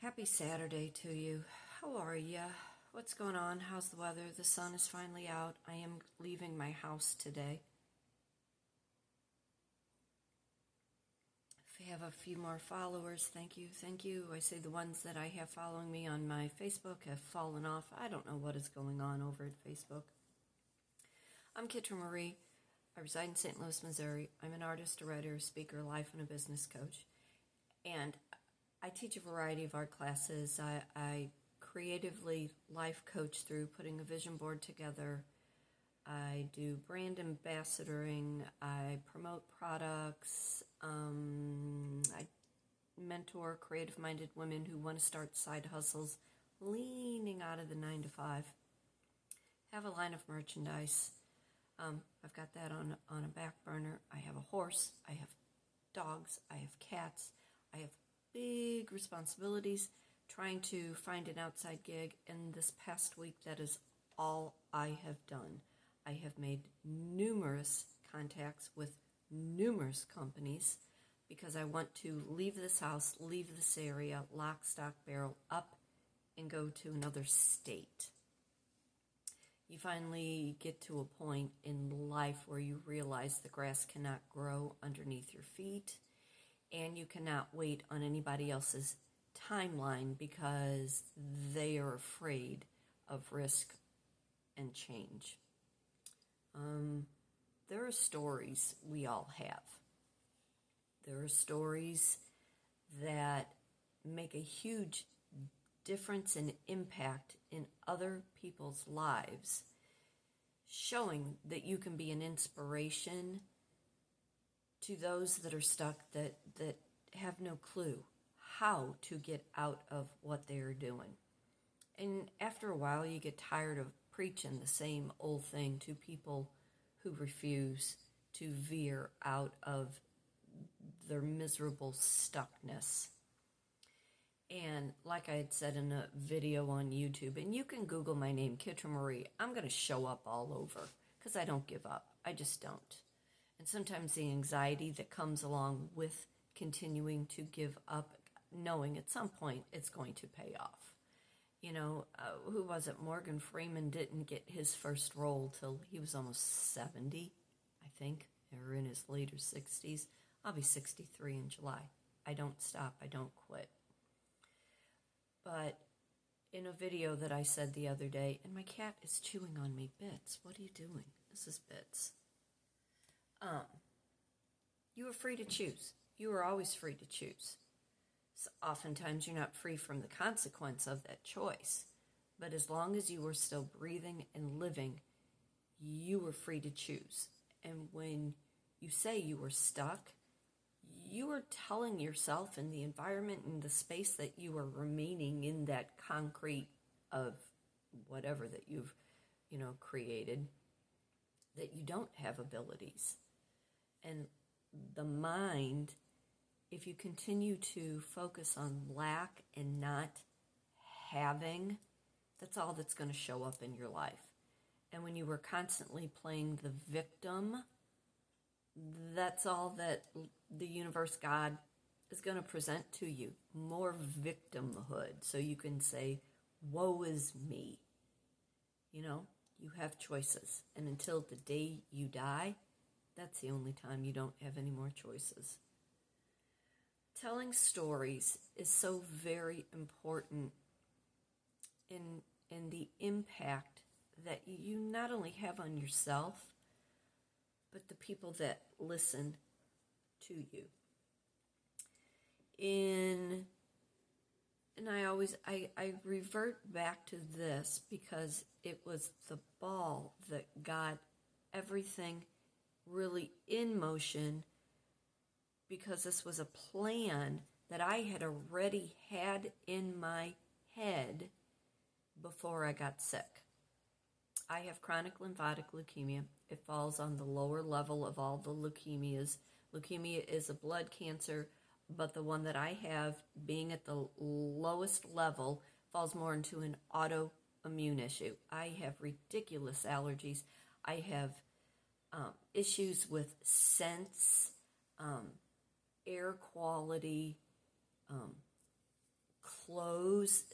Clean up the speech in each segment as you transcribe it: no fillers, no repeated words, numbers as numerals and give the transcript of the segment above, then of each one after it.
Happy Saturday to you. How are ya? What's going on? How's the weather? The sun is finally out. I am leaving my house today. If I have a few more followers, thank you, thank you. I say the ones that I have following me on my Facebook have fallen off. I don't know what is going on over at Facebook. I'm Kitryn Marie. I reside in St. Louis, Missouri. I'm an artist, a writer, a speaker, a life and a business coach. And I teach a variety of art classes. I creatively life coach through putting a vision board together. I do brand ambassadoring. I promote products. I mentor creative-minded women who want to start side hustles, leaning out of the 9 to 5. Have a line of merchandise. I've got that on a back burner. I have a horse. I have dogs. I have cats. I have big responsibilities, trying to find an outside gig, and this past week that is all I have done. I have made numerous contacts with numerous companies because I want to leave this house, leave this area, lock, stock, barrel, up, and go to another state. You finally get to a point in life where you realize the grass cannot grow underneath your feet, and you cannot wait on anybody else's timeline because they are afraid of risk and change. There are stories we all have. There are stories that make a huge difference and impact in other people's lives, showing that you can be an inspiration to those that are stuck, that have no clue how to get out of what they are doing. And after a while, you get tired of preaching the same old thing to people who refuse to veer out of their miserable stuckness. And like I had said in a video on YouTube, and you can Google my name, Kitryn Marie, I'm going to show up all over because I don't give up. I just don't. And sometimes the anxiety that comes along with continuing to give up, knowing at some point it's going to pay off. You know, who was it? Morgan Freeman didn't get his first role till he was almost 70, I think, or in his later 60s. I'll be 63 in July. I don't stop. I don't quit. But in a video that I said the other day, and my cat is chewing on me, Bits, what are you doing? This is Bits. You are free to choose. You are always free to choose. So oftentimes you're not free from the consequence of that choice. But as long as you are still breathing and living, you are free to choose. And when you say you are stuck, you are telling yourself in the environment, in the space that you are remaining in, that concrete of whatever that you've, created, that you don't have abilities. And the mind, if you continue to focus on lack and not having, that's all that's going to show up in your life. And when you were constantly playing the victim, that's all that the universe, God, is going to present to you. More victimhood. So you can say, woe is me. You have choices. And until the day you die, that's the only time you don't have any more choices. Telling stories is so very important in the impact that you not only have on yourself, but the people that listen to you. And I revert back to this because it was the ball that got everything really in motion, because this was a plan that I had already had in my head before I got sick. I have chronic lymphatic leukemia. It falls on the lower level of all the leukemias. Leukemia is a blood cancer, but the one that I have, being at the lowest level, falls more into an autoimmune issue. I have ridiculous allergies. I have issues with scents, air quality,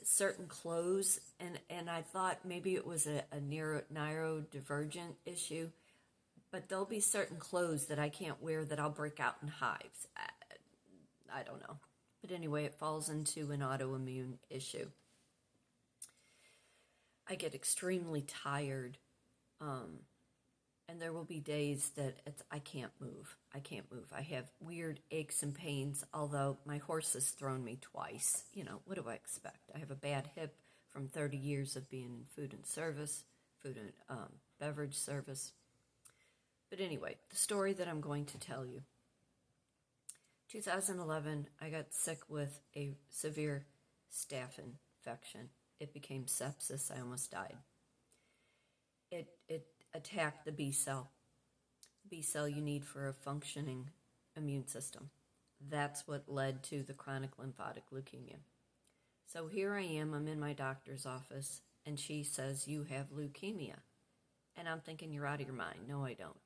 certain clothes, and I thought maybe it was a neurodivergent issue, but there'll be certain clothes that I can't wear that I'll break out in hives. I don't know. But anyway, it falls into an autoimmune issue. I get extremely tired, and there will be days that I can't move. I have weird aches and pains, although my horse has thrown me twice. What do I expect? I have a bad hip from 30 years of being in food and beverage service. But anyway, the story that I'm going to tell you. 2011, I got sick with a severe staph infection. It became sepsis. I almost died. It attacked the B cell. B cell you need for a functioning immune system. That's what led to the chronic lymphatic leukemia. So here I am, I'm in my doctor's office, and she says, "You have leukemia." And I'm thinking, you're out of your mind. No, I don't.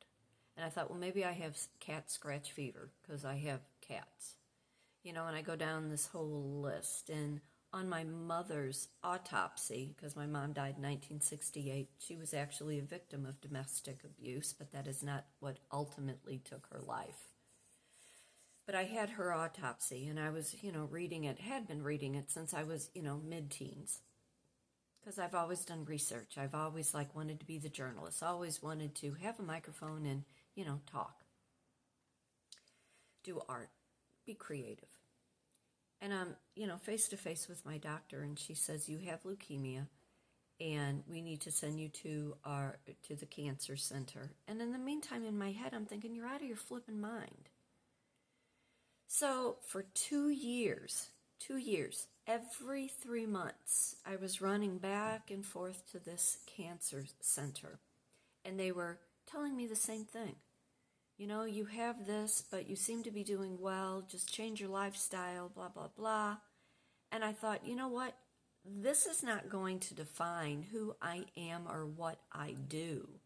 And I thought, well, maybe I have cat scratch fever because I have cats. And I go down this whole list. And on my mother's autopsy, because my mom died in 1968, she was actually a victim of domestic abuse, but that is not what ultimately took her life. But I had her autopsy, and I was, reading it, had been reading it since I was, mid-teens. Because I've always done research. I've always, wanted to be the journalist. Always wanted to have a microphone and, talk. Do art. Be creative. And I'm, face to face with my doctor, and she says, "You have leukemia, and we need to send you to the cancer center." And in the meantime, in my head, I'm thinking, you're out of your flipping mind. So for 2 years, every 3 months, I was running back and forth to this cancer center, and they were telling me the same thing. You have this, but you seem to be doing well. Just change your lifestyle, blah, blah, blah. And I thought, you know what? This is not going to define who I am or what I do.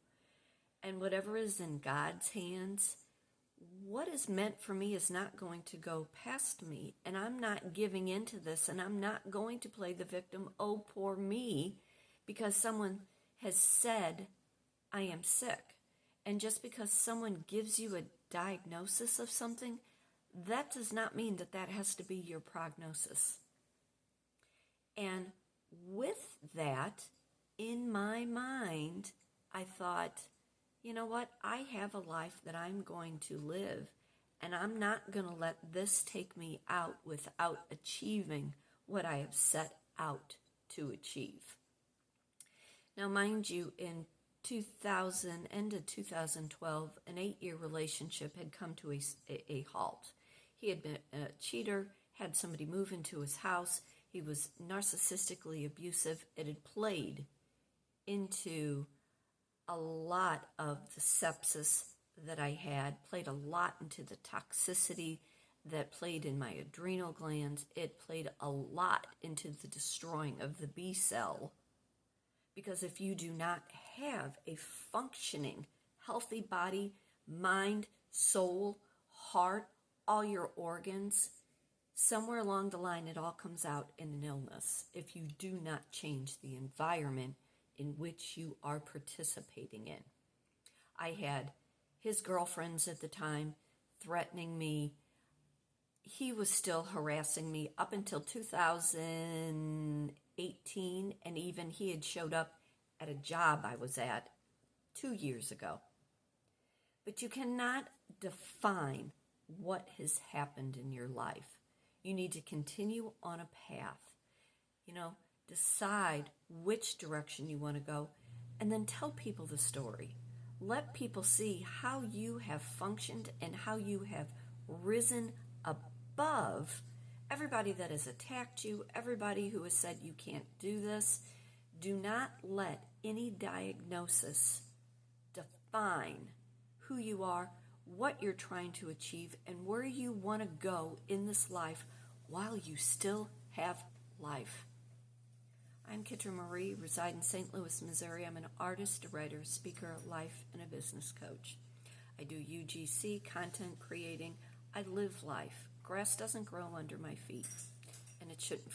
And whatever is in God's hands, what is meant for me is not going to go past me. And I'm not giving into this, and I'm not going to play the victim, oh, poor me, because someone has said I am sick. And just because someone gives you a diagnosis of something, that does not mean that that has to be your prognosis. And with that in my mind, I thought, you know what? I have a life that I'm going to live, and I'm not going to let this take me out without achieving what I have set out to achieve. Now, mind you, in 2000, end of 2012, an 8-year relationship had come to a halt. He had been a cheater, had somebody move into his house. He was narcissistically abusive. It had played into a lot of the sepsis that I had, played a lot into the toxicity that played in my adrenal glands. It played a lot into the destroying of the B cell. Because if you do not have a functioning, healthy body, mind, soul, heart, all your organs, somewhere along the line it all comes out in an illness if you do not change the environment in which you are participating in. I had his girlfriends at the time threatening me. He was still harassing me up until 2018, and even he had showed up at a job I was at 2 years ago. But you cannot define what has happened in your life. You need to continue on a path. Decide which direction you want to go, and then tell people the story. Let people see how you have functioned and how you have risen above everybody that has attacked you, everybody who has said you can't do this. Do not let any diagnosis define who you are, what you're trying to achieve, and where you want to go in this life while you still have life. I'm Kitryn Marie, reside in St. Louis, Missouri. I'm an artist, a writer, speaker, life, and a business coach. I do UGC, content creating. I live life. Grass doesn't grow under my feet, and it shouldn't